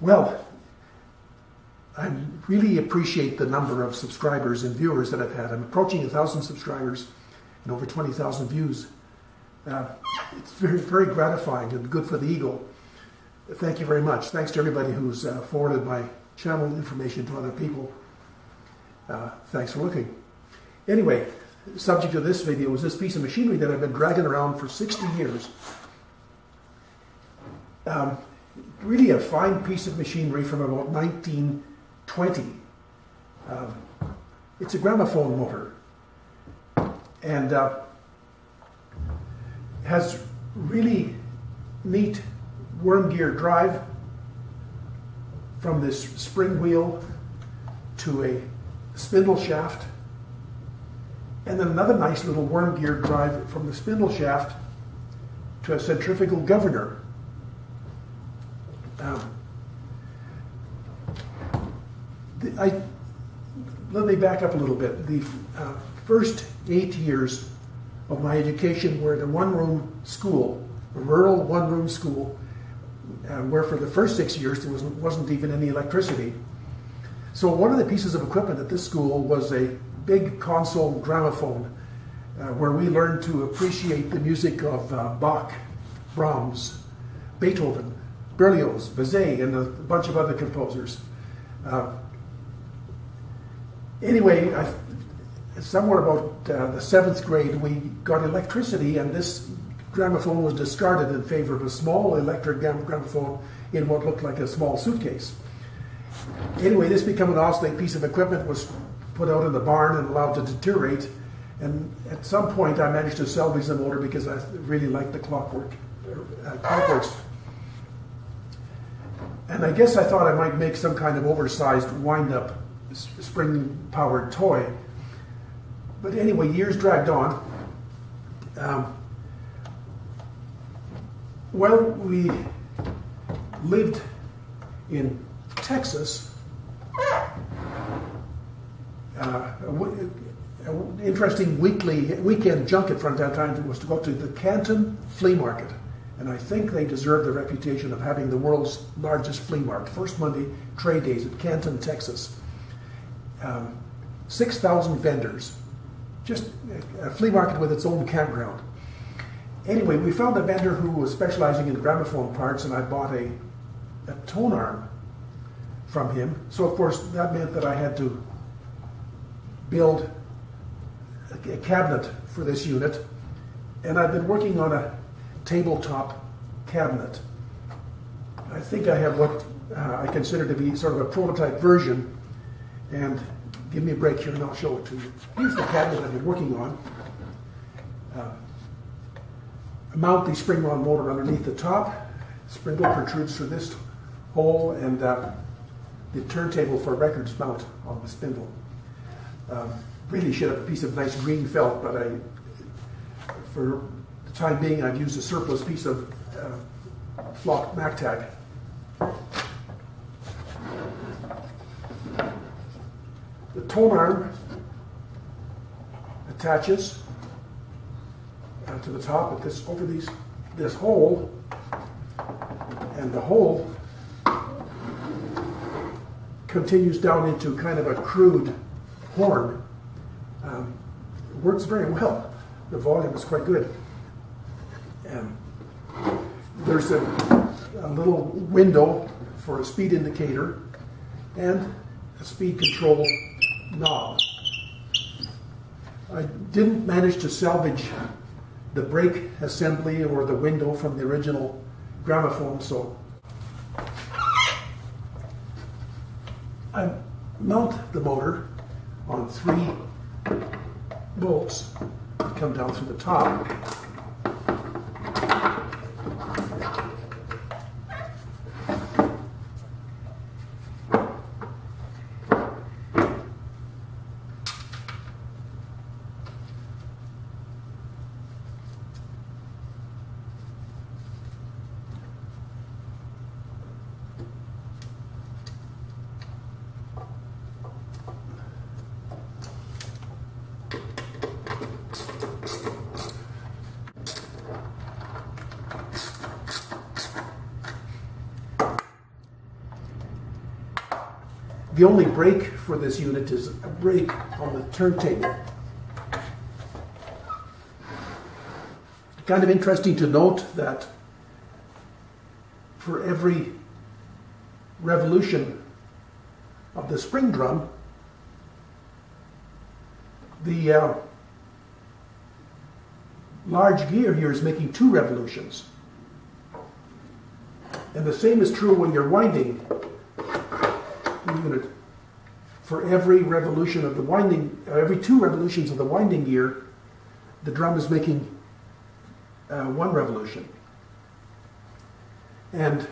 Well, I really appreciate the number of subscribers and viewers that I've had. I'm approaching 1,000 subscribers and over 20,000 views. It's very, very gratifying and good for the ego. Thank you very much. Thanks to everybody who's forwarded my channel information to other people. Thanks for looking. Anyway, the subject of this video is this piece of machinery that I've been dragging around for 60 years. Really a fine piece of machinery from about 1920. It's a gramophone motor, and has really neat worm gear drive from this spring wheel to a spindle shaft, and then another nice little worm gear drive from the spindle shaft to a centrifugal governor. Let me back up a little bit. The first 8 years of my education were in a one-room school, a rural one-room school, where for the first 6 years there wasn't even any electricity. So one of the pieces of equipment at this school was a big console gramophone, where we learned to appreciate the music of Bach, Brahms, Beethoven, Berlioz, Bizet, and a bunch of other composers. Anyway, somewhere about the 7th grade, we got electricity, and this gramophone was discarded in favor of a small electric gramophone in what looked like a small suitcase. Anyway, this became an obsolete piece of equipment, was put out in the barn and allowed to deteriorate, and at some point I managed to salvage the motor because I really liked the clockworks. And I guess I thought I might make some kind of oversized wind-up spring-powered toy. But anyway, years dragged on. Well, we lived in Texas. An interesting weekend junket from that time was to go to the Canton Flea Market. And I think they deserve the reputation of having the world's largest flea market. First Monday trade days at Canton, Texas. 6,000 vendors. Just a flea market with its own campground. Anyway, we found a vendor who was specializing in gramophone parts, and I bought a tone arm from him. So of course that meant that I had to build a cabinet for this unit, and I've been working on a tabletop cabinet. I think I have what I consider to be sort of a prototype version, and give me a break here and I'll show it to you. Here's the cabinet I've been working on. I mount the spring-wound motor underneath the top. Spindle protrudes through this hole, and the turntable for records mount on the spindle. Really should have a piece of nice green felt, but for the time being, I've used a surplus piece of flocked MacTag. The tone arm attaches to the top of this over this hole, and the hole continues down into kind of a crude horn. It works very well. The volume is quite good. There's a little window for a speed indicator and a speed control knob. I didn't manage to salvage the brake assembly or the window from the original gramophone, so I mount the motor on 3 bolts that come down through the top. The only brake for this unit is a brake on the turntable. Kind of interesting to note that for every revolution of the spring drum, the large gear here is making 2 revolutions. And the same is true when you're winding the unit. For every revolution of the winding, every 2 revolutions of the winding gear, the drum is making 1 revolution. And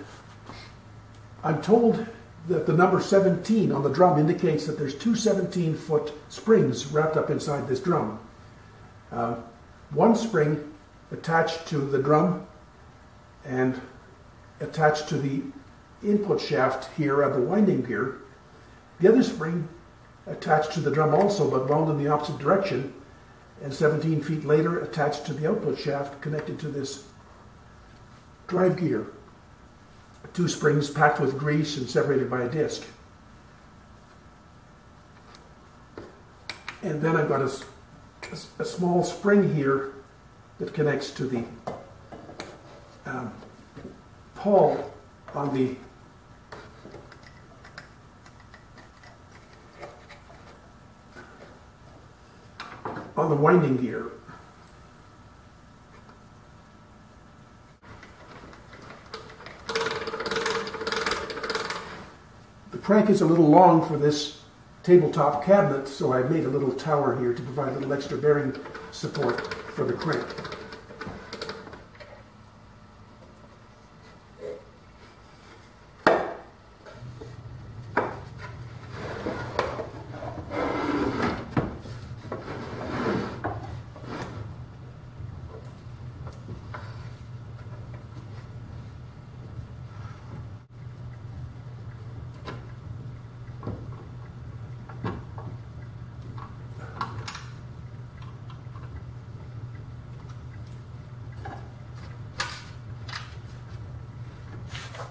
I'm told that the number 17 on the drum indicates that there's 2 17-foot springs wrapped up inside this drum. One spring attached to the drum and attached to the input shaft here of the winding gear. The other spring attached to the drum also, but wound in the opposite direction, and 17 feet later attached to the output shaft connected to this drive gear. 2 springs packed with grease and separated by a disc. And then I've got a small spring here that connects to the pawl on the winding gear. The crank is a little long for this tabletop cabinet, so I made a little tower here to provide a little extra bearing support for the crank.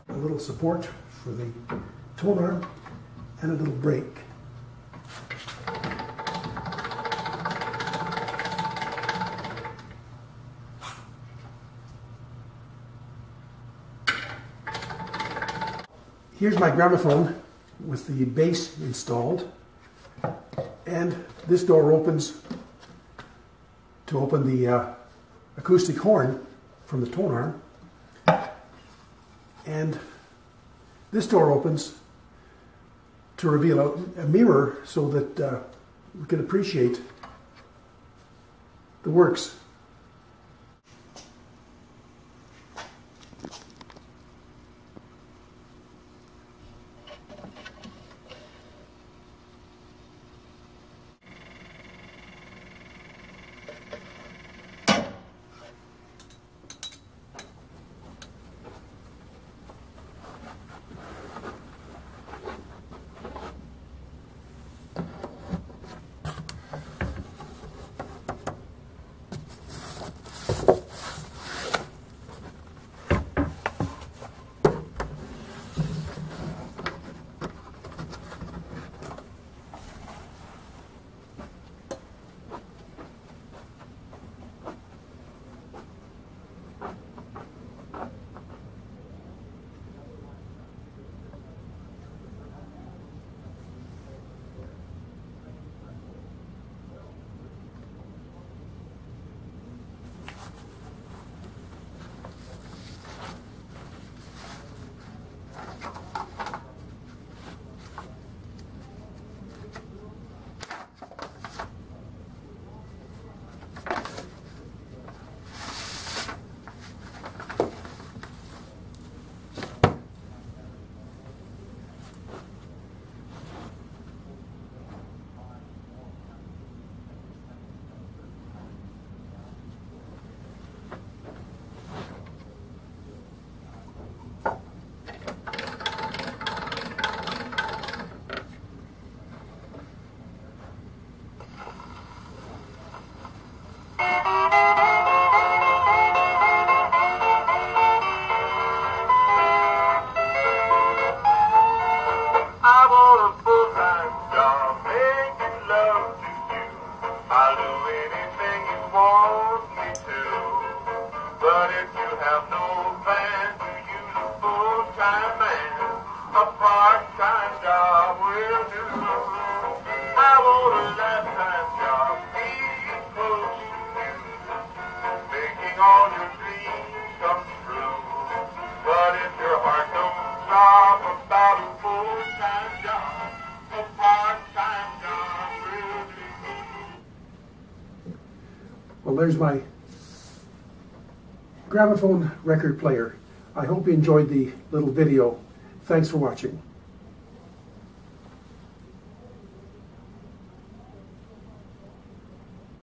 A little support for the tone arm and a little brake. Here's my gramophone with the bass installed, and this door opens to open the acoustic horn from the tone arm. And this door opens to reveal a mirror so that we can appreciate the works. there's my Gramaphone record player. I hope you enjoyed the little video. Thanks for watching.